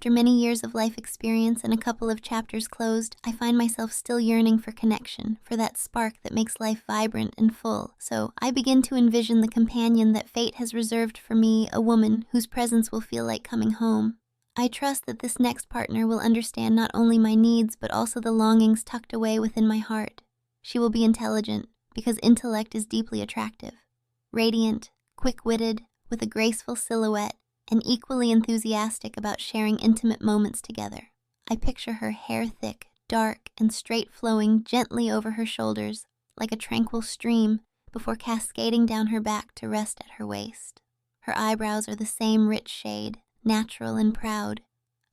After many years of life experience and a couple of chapters closed, I find myself still yearning for connection, for that spark that makes life vibrant and full. So I begin to envision the companion that fate has reserved for me, a woman whose presence will feel like coming home. I trust that this next partner will understand not only my needs, but also the longings tucked away within my heart. She will be intelligent, because intellect is deeply attractive. Radiant, quick-witted, with a graceful silhouette, and equally enthusiastic about sharing intimate moments together. I picture her hair thick, dark, and straight-flowing gently over her shoulders, like a tranquil stream, before cascading down her back to rest at her waist. Her eyebrows are the same rich shade, natural and proud,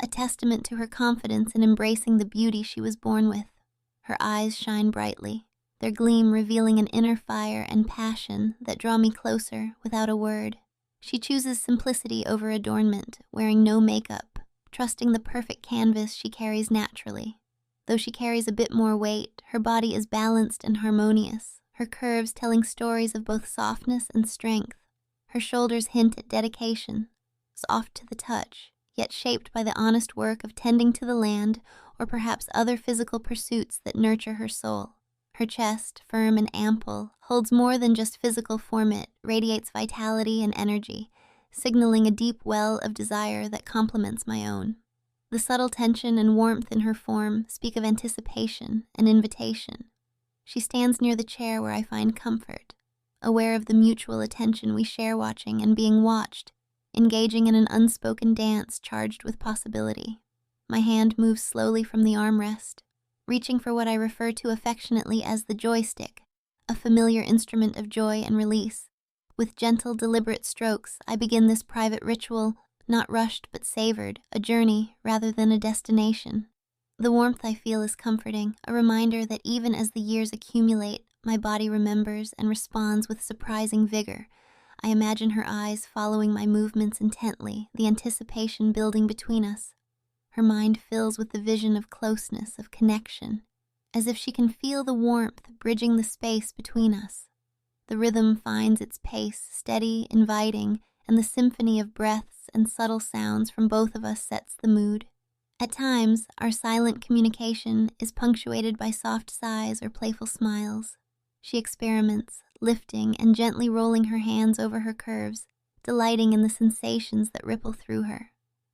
a testament to her confidence in embracing the beauty she was born with. Her eyes shine brightly, their gleam revealing an inner fire and passion that draw me closer without a word. She chooses simplicity over adornment, wearing no makeup, trusting the perfect canvas she carries naturally. Though she carries a bit more weight, her body is balanced and harmonious, her curves telling stories of both softness and strength. Her shoulders hint at dedication, soft to the touch, yet shaped by the honest work of tending to the land or perhaps other physical pursuits that nurture her soul. Her chest, firm and ample, holds more than just physical form. It radiates vitality and energy, signaling a deep well of desire that complements my own. The subtle tension and warmth in her form speak of anticipation and invitation. She stands near the chair where I find comfort, aware of the mutual attention we share watching and being watched, engaging in an unspoken dance charged with possibility. My hand moves slowly from the armrest, reaching for what I refer to affectionately as the joystick, a familiar instrument of joy and release. With gentle, deliberate strokes, I begin this private ritual, not rushed but savored, a journey rather than a destination. The warmth I feel is comforting, a reminder that even as the years accumulate, my body remembers and responds with surprising vigor. I imagine her eyes following my movements intently, the anticipation building between us. Her mind fills with the vision of closeness, of connection, as if she can feel the warmth bridging the space between us. The rhythm finds its pace, steady, inviting, and the symphony of breaths and subtle sounds from both of us sets the mood. At times, our silent communication is punctuated by soft sighs or playful smiles. She experiments, lifting and gently rolling her hands over her curves, delighting in the sensations that ripple through her.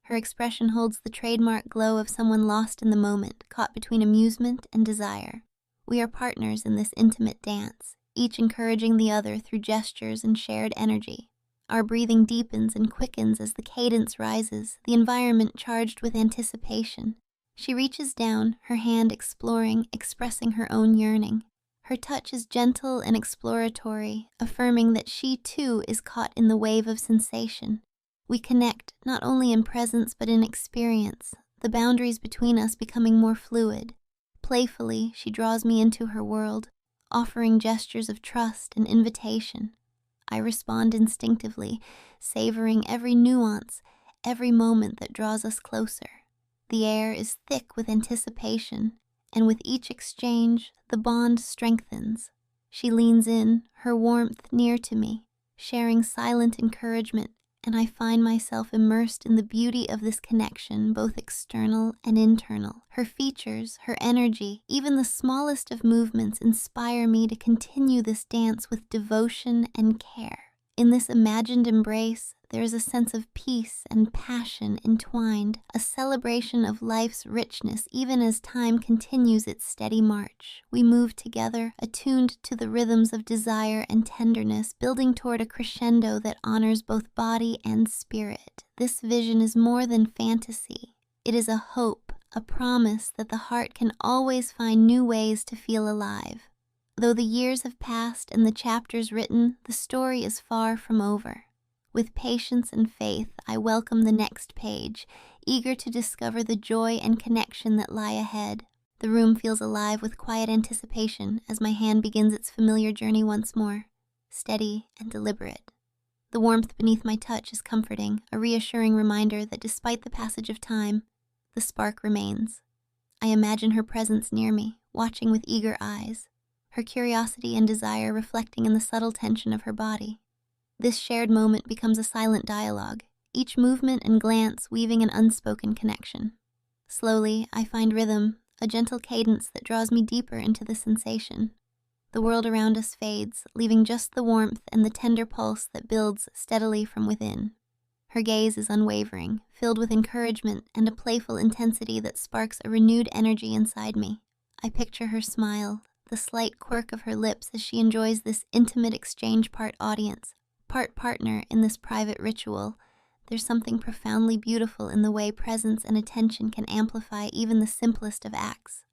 Her expression holds the trademark glow of someone lost in the moment, caught between amusement and desire. We are partners in this intimate dance, each encouraging the other through gestures and shared energy. Our breathing deepens and quickens as the cadence rises, the environment charged with anticipation. She reaches down, her hand exploring, expressing her own yearning. Her touch is gentle and exploratory, affirming that she too is caught in the wave of sensation. We connect not only in presence but in experience, the boundaries between us becoming more fluid. Playfully, she draws me into her world, offering gestures of trust and invitation. I respond instinctively, savoring every nuance, every moment that draws us closer. The air is thick with anticipation, and with each exchange, the bond strengthens. She leans in, her warmth near to me, sharing silent encouragement, and I find myself immersed in the beauty of this connection, both external and internal. Her features, her energy, even the smallest of movements inspire me to continue this dance with devotion and care. In this imagined embrace, there is a sense of peace and passion entwined, a celebration of life's richness even as time continues its steady march. We move together, attuned to the rhythms of desire and tenderness, building toward a crescendo that honors both body and spirit. This vision is more than fantasy. It is a hope, a promise that the heart can always find new ways to feel alive. Though the years have passed and the chapters written, the story is far from over. With patience and faith, I welcome the next page, eager to discover the joy and connection that lie ahead. The room feels alive with quiet anticipation as my hand begins its familiar journey once more, steady and deliberate. The warmth beneath my touch is comforting, a reassuring reminder that despite the passage of time, the spark remains. I imagine her presence near me, watching with eager eyes, her curiosity and desire reflecting in the subtle tension of her body. This shared moment becomes a silent dialogue, each movement and glance weaving an unspoken connection. Slowly, I find rhythm, a gentle cadence that draws me deeper into the sensation. The world around us fades, leaving just the warmth and the tender pulse that builds steadily from within. Her gaze is unwavering, filled with encouragement and a playful intensity that sparks a renewed energy inside me. I picture her smile, the slight quirk of her lips as she enjoys this intimate exchange, part audience, part partner in this private ritual. There's something profoundly beautiful in the way presence and attention can amplify even the simplest of acts.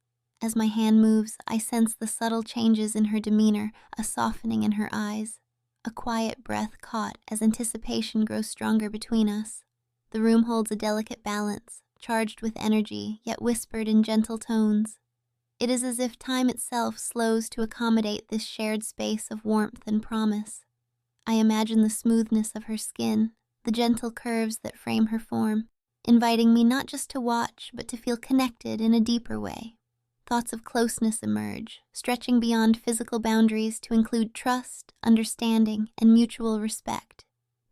As my hand moves, I sense the subtle changes in her demeanor, a softening in her eyes, a quiet breath caught as anticipation grows stronger between us. The room holds a delicate balance, charged with energy, yet whispered in gentle tones. It is as if time itself slows to accommodate this shared space of warmth and promise. I imagine the smoothness of her skin, the gentle curves that frame her form, inviting me not just to watch, but to feel connected in a deeper way. Thoughts of closeness emerge, stretching beyond physical boundaries to include trust, understanding, and mutual respect.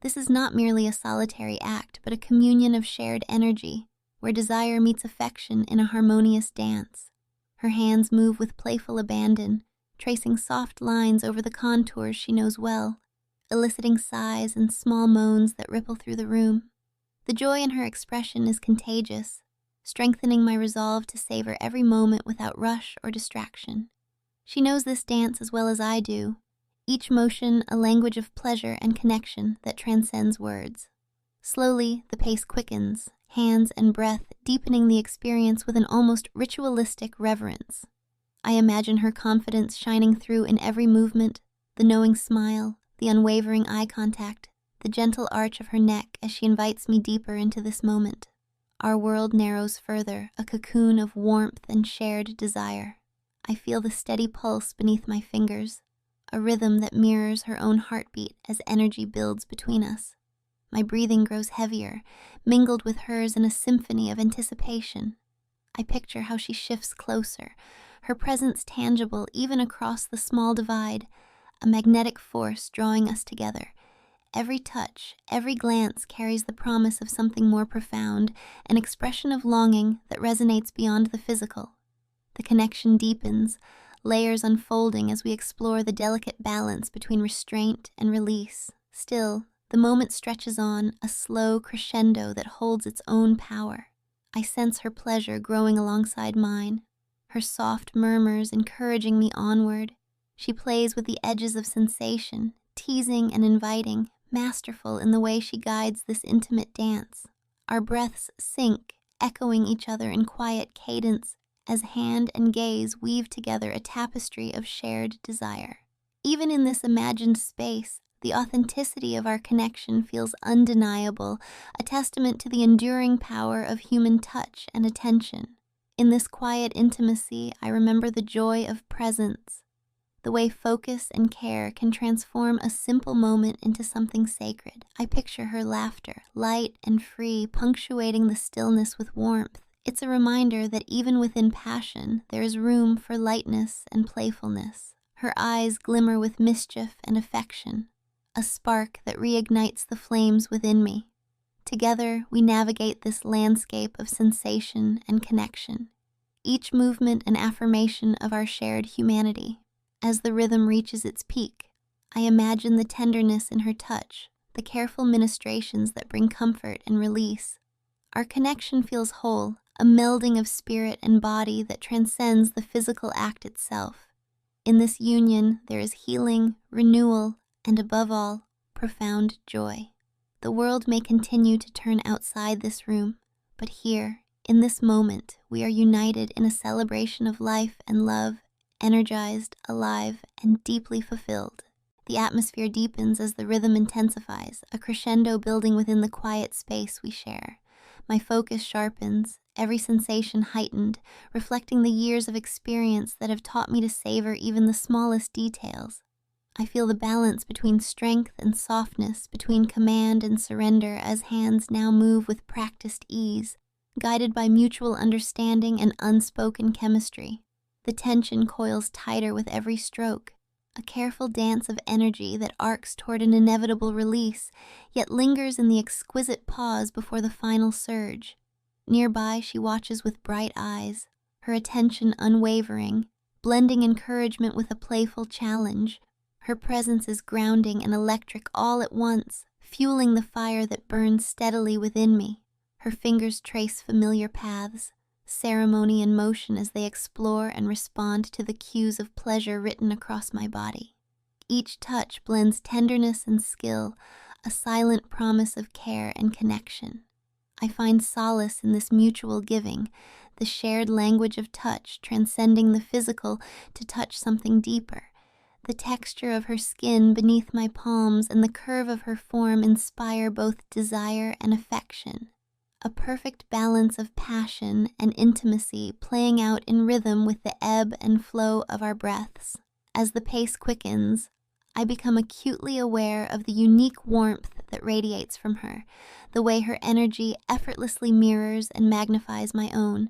This is not merely a solitary act, but a communion of shared energy, where desire meets affection in a harmonious dance. Her hands move with playful abandon, tracing soft lines over the contours she knows well, eliciting sighs and small moans that ripple through the room. The joy in her expression is contagious, strengthening my resolve to savor every moment without rush or distraction. She knows this dance as well as I do, each motion a language of pleasure and connection that transcends words. Slowly, the pace quickens, hands and breath deepening the experience with an almost ritualistic reverence. I imagine her confidence shining through in every movement, the knowing smile, the unwavering eye contact, the gentle arch of her neck as she invites me deeper into this moment. Our world narrows further, a cocoon of warmth and shared desire. I feel the steady pulse beneath my fingers, a rhythm that mirrors her own heartbeat as energy builds between us. My breathing grows heavier, mingled with hers in a symphony of anticipation. I picture how she shifts closer, her presence tangible even across the small divide, a magnetic force drawing us together. Every touch, every glance carries the promise of something more profound, an expression of longing that resonates beyond the physical. The connection deepens, layers unfolding as we explore the delicate balance between restraint and release. Still, the moment stretches on, a slow crescendo that holds its own power. I sense her pleasure growing alongside mine, her soft murmurs encouraging me onward. She plays with the edges of sensation, teasing and inviting, masterful in the way she guides this intimate dance. Our breaths sync, echoing each other in quiet cadence as hand and gaze weave together a tapestry of shared desire. Even in this imagined space, the authenticity of our connection feels undeniable, a testament to the enduring power of human touch and attention. In this quiet intimacy, I remember the joy of presence, the way focus and care can transform a simple moment into something sacred. I picture her laughter, light and free, punctuating the stillness with warmth. It's a reminder that even within passion, there is room for lightness and playfulness. Her eyes glimmer with mischief and affection, a spark that reignites the flames within me. Together, we navigate this landscape of sensation and connection, each movement an affirmation of our shared humanity. As the rhythm reaches its peak, I imagine the tenderness in her touch, the careful ministrations that bring comfort and release. Our connection feels whole, a melding of spirit and body that transcends the physical act itself. In this union, there is healing, renewal, and above all, profound joy. The world may continue to turn outside this room, but here, in this moment, we are united in a celebration of life and love, energized, alive, and deeply fulfilled. The atmosphere deepens as the rhythm intensifies, a crescendo building within the quiet space we share. My focus sharpens, every sensation heightened, reflecting the years of experience that have taught me to savor even the smallest details. I feel the balance between strength and softness, between command and surrender, as hands now move with practiced ease, guided by mutual understanding and unspoken chemistry. The tension coils tighter with every stroke, a careful dance of energy that arcs toward an inevitable release, yet lingers in the exquisite pause before the final surge. Nearby, she watches with bright eyes, her attention unwavering, blending encouragement with a playful challenge. Her presence is grounding and electric all at once, fueling the fire that burns steadily within me. Her fingers trace familiar paths, ceremony and motion as they explore and respond to the cues of pleasure written across my body. Each touch blends tenderness and skill, a silent promise of care and connection. I find solace in this mutual giving, the shared language of touch transcending the physical to touch something deeper. The texture of her skin beneath my palms and the curve of her form inspire both desire and affection. A perfect balance of passion and intimacy playing out in rhythm with the ebb and flow of our breaths. As the pace quickens, I become acutely aware of the unique warmth that radiates from her, the way her energy effortlessly mirrors and magnifies my own.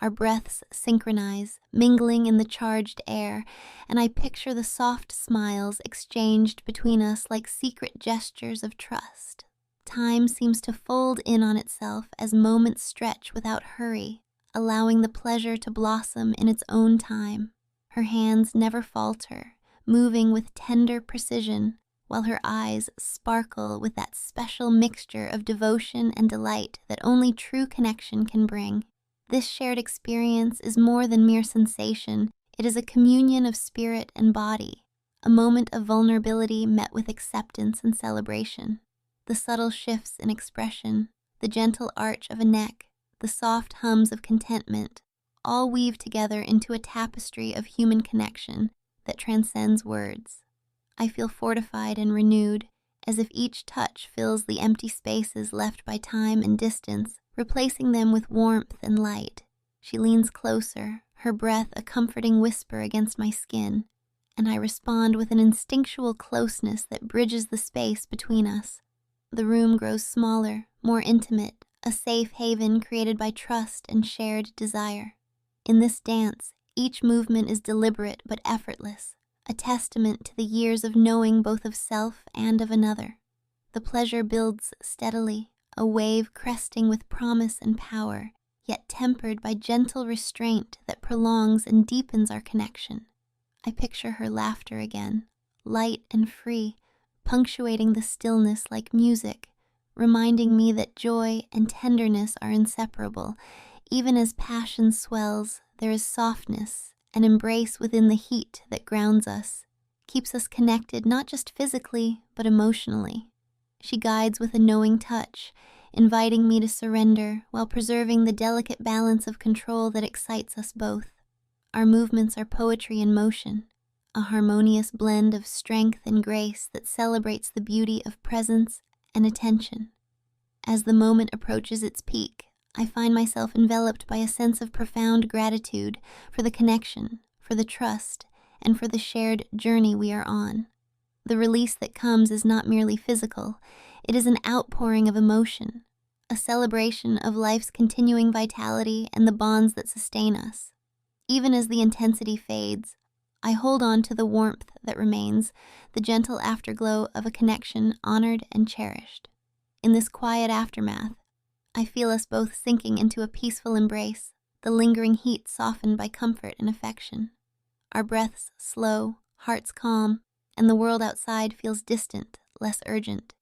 Our breaths synchronize, mingling in the charged air, and I picture the soft smiles exchanged between us like secret gestures of trust. Time seems to fold in on itself as moments stretch without hurry, allowing the pleasure to blossom in its own time. Her hands never falter, moving with tender precision, while her eyes sparkle with that special mixture of devotion and delight that only true connection can bring. This shared experience is more than mere sensation. It is a communion of spirit and body, a moment of vulnerability met with acceptance and celebration. The subtle shifts in expression, the gentle arch of a neck, the soft hums of contentment, all weave together into a tapestry of human connection that transcends words. I feel fortified and renewed, as if each touch fills the empty spaces left by time and distance, replacing them with warmth and light. She leans closer, her breath a comforting whisper against my skin, and I respond with an instinctual closeness that bridges the space between us. The room grows smaller, more intimate, a safe haven created by trust and shared desire. In this dance, each movement is deliberate but effortless, a testament to the years of knowing both of self and of another. The pleasure builds steadily, a wave cresting with promise and power, yet tempered by gentle restraint that prolongs and deepens our connection. I picture her laughter again, light and free, punctuating the stillness like music, reminding me that joy and tenderness are inseparable. Even as passion swells, there is softness, an embrace within the heat that grounds us, keeps us connected not just physically, but emotionally. She guides with a knowing touch, inviting me to surrender while preserving the delicate balance of control that excites us both. Our movements are poetry in motion, a harmonious blend of strength and grace that celebrates the beauty of presence and attention. As the moment approaches its peak, I find myself enveloped by a sense of profound gratitude for the connection, for the trust, and for the shared journey we are on. The release that comes is not merely physical, it is an outpouring of emotion, a celebration of life's continuing vitality and the bonds that sustain us. Even as the intensity fades, I hold on to the warmth that remains, the gentle afterglow of a connection honored and cherished. In this quiet aftermath, I feel us both sinking into a peaceful embrace, the lingering heat softened by comfort and affection. Our breaths slow, hearts calm, and the world outside feels distant, less urgent.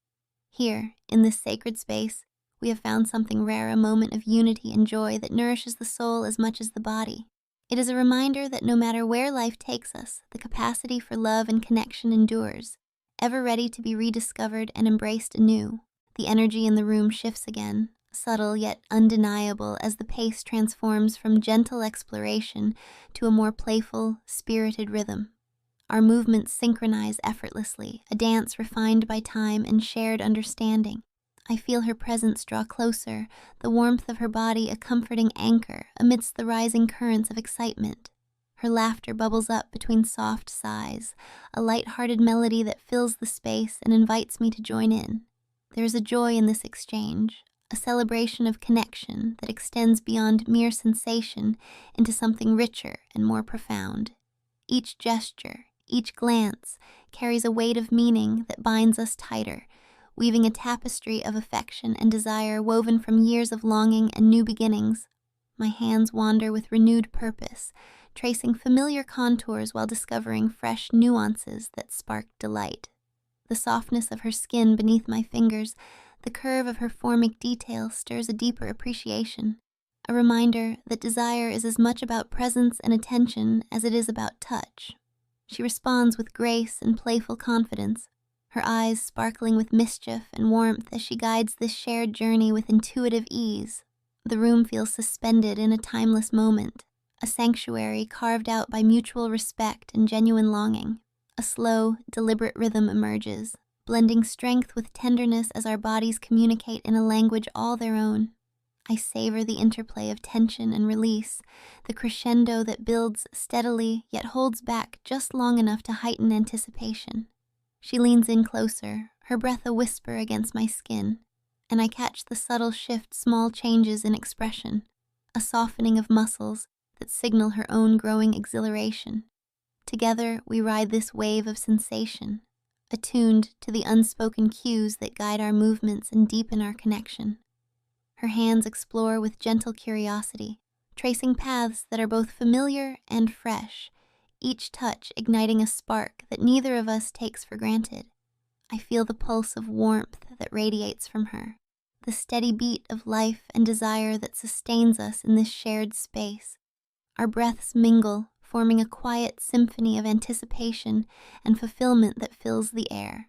Here, in this sacred space, we have found something rare, a moment of unity and joy that nourishes the soul as much as the body. It is a reminder that no matter where life takes us, the capacity for love and connection endures, ever ready to be rediscovered and embraced anew. The energy in the room shifts again, subtle yet undeniable as the pace transforms from gentle exploration to a more playful, spirited rhythm. Our movements synchronize effortlessly, a dance refined by time and shared understanding. I feel her presence draw closer, the warmth of her body a comforting anchor amidst the rising currents of excitement. Her laughter bubbles up between soft sighs, a light-hearted melody that fills the space and invites me to join in. There is a joy in this exchange, a celebration of connection that extends beyond mere sensation into something richer and more profound. Each gesture, Each glance carries a weight of meaning that binds us tighter, weaving a tapestry of affection and desire woven from years of longing and new beginnings. My hands wander with renewed purpose, tracing familiar contours while discovering fresh nuances that spark delight. The softness of her skin beneath my fingers, the curve of her formic detail stirs a deeper appreciation, a reminder that desire is as much about presence and attention as it is about touch. She responds with grace and playful confidence, her eyes sparkling with mischief and warmth as she guides this shared journey with intuitive ease. The room feels suspended in a timeless moment, a sanctuary carved out by mutual respect and genuine longing. A slow, deliberate rhythm emerges, blending strength with tenderness as our bodies communicate in a language all their own. I savor the interplay of tension and release, the crescendo that builds steadily yet holds back just long enough to heighten anticipation. She leans in closer, her breath a whisper against my skin, and I catch the subtle shift, small changes in expression, a softening of muscles that signal her own growing exhilaration. Together we ride this wave of sensation, attuned to the unspoken cues that guide our movements and deepen our connection. Her hands explore with gentle curiosity, tracing paths that are both familiar and fresh, each touch igniting a spark that neither of us takes for granted. I feel the pulse of warmth that radiates from her, the steady beat of life and desire that sustains us in this shared space. Our breaths mingle, forming a quiet symphony of anticipation and fulfillment that fills the air.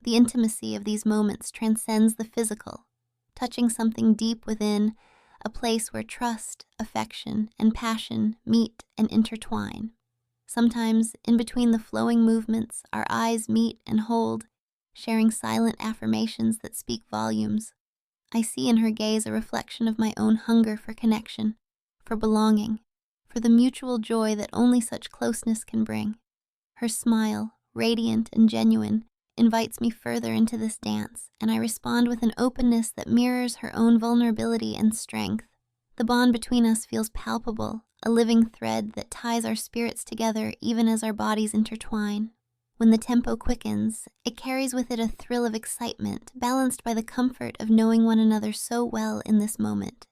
The intimacy of these moments transcends the physical, touching something deep within, a place where trust, affection, and passion meet and intertwine. Sometimes, in between the flowing movements, our eyes meet and hold, sharing silent affirmations that speak volumes. I see in her gaze a reflection of my own hunger for connection, for belonging, for the mutual joy that only such closeness can bring. Her smile, radiant and genuine, invites me further into this dance, and I respond with an openness that mirrors her own vulnerability and strength. The bond between us feels palpable, a living thread that ties our spirits together even as our bodies intertwine. When the tempo quickens, it carries with it a thrill of excitement, balanced by the comfort of knowing one another so well in this moment.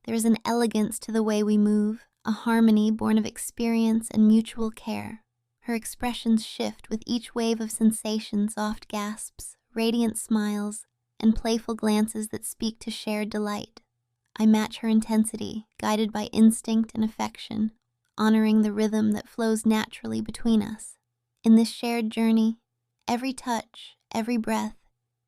There is an elegance to the way we move, a harmony born of experience and mutual care. Her expressions shift with each wave of sensation, soft gasps, radiant smiles, and playful glances that speak to shared delight. I match her intensity, guided by instinct and affection, honoring the rhythm that flows naturally between us. In this shared journey, every touch, every breath,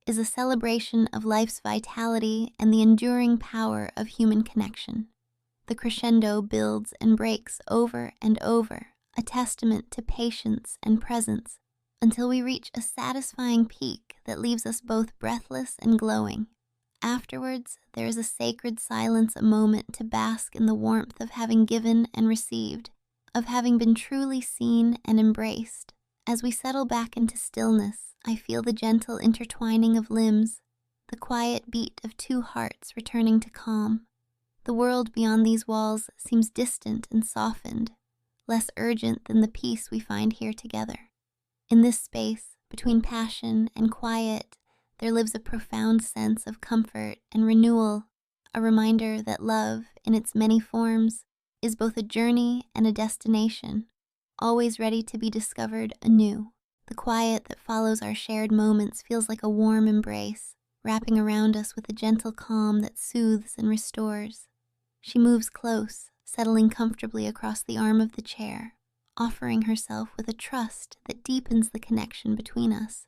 is a celebration of life's vitality and the enduring power of human connection. The crescendo builds and breaks over and over, a testament to patience and presence, until we reach a satisfying peak that leaves us both breathless and glowing. Afterwards, there is a sacred silence, a moment to bask in the warmth of having given and received, of having been truly seen and embraced. As we settle back into stillness, I feel the gentle intertwining of limbs, the quiet beat of two hearts returning to calm. The world beyond these walls seems distant and softened, less urgent than the peace we find here together. In this space, between passion and quiet, there lives a profound sense of comfort and renewal, a reminder that love, in its many forms, is both a journey and a destination, always ready to be discovered anew. The quiet that follows our shared moments feels like a warm embrace, wrapping around us with a gentle calm that soothes and restores. She moves close, settling comfortably across the arm of the chair, offering herself with a trust that deepens the connection between us.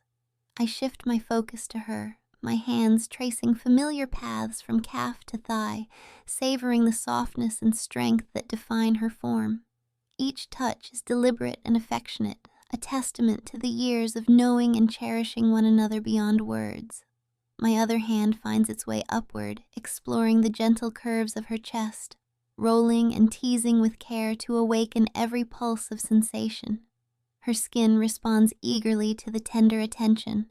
I shift my focus to her, my hands tracing familiar paths from calf to thigh, savoring the softness and strength that define her form. Each touch is deliberate and affectionate, a testament to the years of knowing and cherishing one another beyond words. My other hand finds its way upward, exploring the gentle curves of her chest, rolling and teasing with care to awaken every pulse of sensation. Her skin responds eagerly to the tender attention,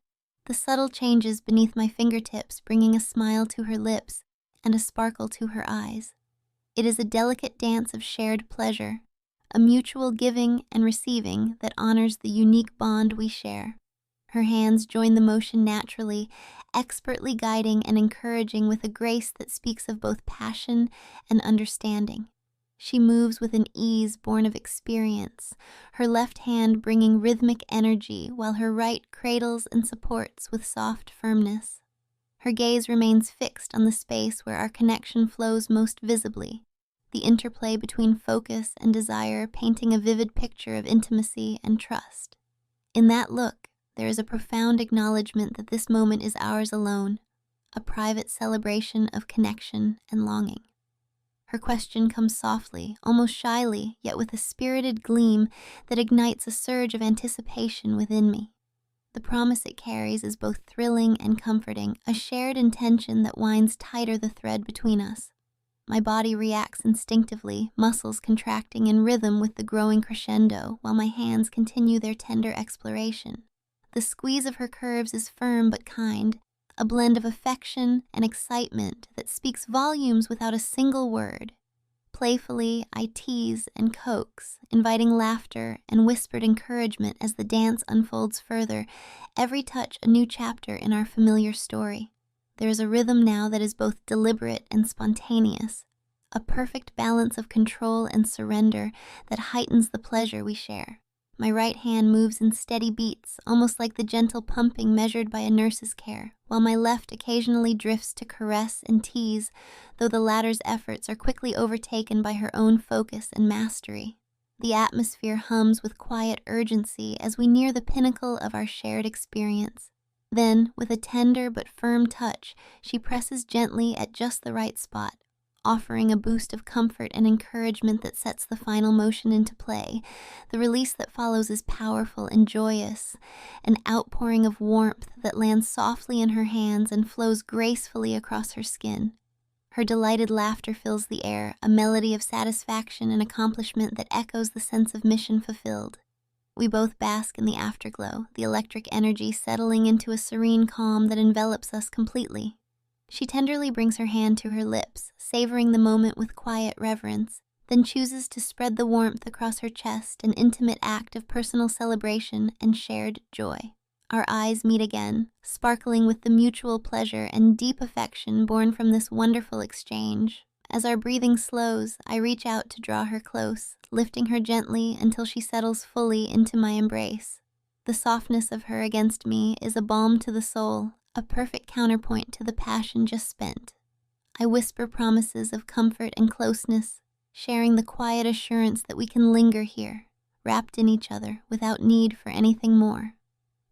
the subtle changes beneath my fingertips bringing a smile to her lips and a sparkle to her eyes. It is a delicate dance of shared pleasure, a mutual giving and receiving that honors the unique bond we share. Her hands join the motion naturally, expertly guiding and encouraging with a grace that speaks of both passion and understanding. She moves with an ease born of experience, her left hand bringing rhythmic energy while her right cradles and supports with soft firmness. Her gaze remains fixed on the space where our connection flows most visibly, the interplay between focus and desire painting a vivid picture of intimacy and trust. In that look, there is a profound acknowledgement that this moment is ours alone, a private celebration of connection and longing. Her question comes softly, almost shyly, yet with a spirited gleam that ignites a surge of anticipation within me. The promise it carries is both thrilling and comforting, a shared intention that winds tighter the thread between us. My body reacts instinctively, muscles contracting in rhythm with the growing crescendo, while my hands continue their tender exploration. The squeeze of her curves is firm but kind, a blend of affection and excitement that speaks volumes without a single word. Playfully, I tease and coax, inviting laughter and whispered encouragement as the dance unfolds further, every touch a new chapter in our familiar story. There is a rhythm now that is both deliberate and spontaneous, a perfect balance of control and surrender that heightens the pleasure we share. My right hand moves in steady beats, almost like the gentle pumping measured by a nurse's care, while my left occasionally drifts to caress and tease, though the latter's efforts are quickly overtaken by her own focus and mastery. The atmosphere hums with quiet urgency as we near the pinnacle of our shared experience. Then, with a tender but firm touch, she presses gently at just the right spot, offering a boost of comfort and encouragement that sets the final motion into play. The release that follows is powerful and joyous, an outpouring of warmth that lands softly in her hands and flows gracefully across her skin. Her delighted laughter fills the air, a melody of satisfaction and accomplishment that echoes the sense of mission fulfilled. We both bask in the afterglow, the electric energy settling into a serene calm that envelops us completely. She tenderly brings her hand to her lips, savoring the moment with quiet reverence, then chooses to spread the warmth across her chest, an intimate act of personal celebration and shared joy. Our eyes meet again, sparkling with the mutual pleasure and deep affection born from this wonderful exchange. As our breathing slows, I reach out to draw her close, lifting her gently until she settles fully into my embrace. The softness of her against me is a balm to the soul, a perfect counterpoint to the passion just spent. I whisper promises of comfort and closeness, sharing the quiet assurance that we can linger here, wrapped in each other without need for anything more.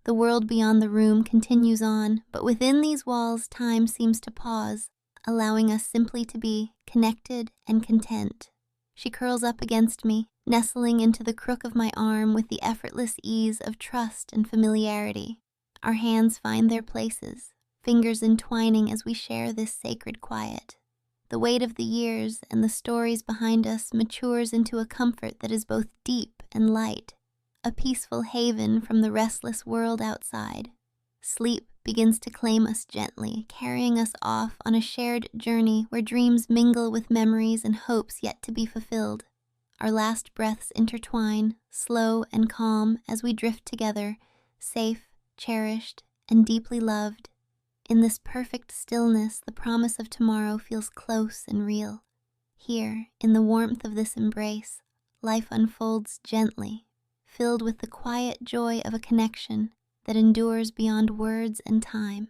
The world beyond the room continues on, but within these walls time seems to pause, allowing us simply to be connected and content. She curls up against me, nestling into the crook of my arm with the effortless ease of trust and familiarity. Our hands find their places, fingers entwining as we share this sacred quiet. The weight of the years and the stories behind us matures into a comfort that is both deep and light, a peaceful haven from the restless world outside. Sleep begins to claim us gently, carrying us off on a shared journey where dreams mingle with memories and hopes yet to be fulfilled. Our last breaths intertwine, slow and calm, as we drift together, safe, cherished, and deeply loved. In this perfect stillness, the promise of tomorrow feels close and real. Here, in the warmth of this embrace, life unfolds gently, filled with the quiet joy of a connection that endures beyond words and time.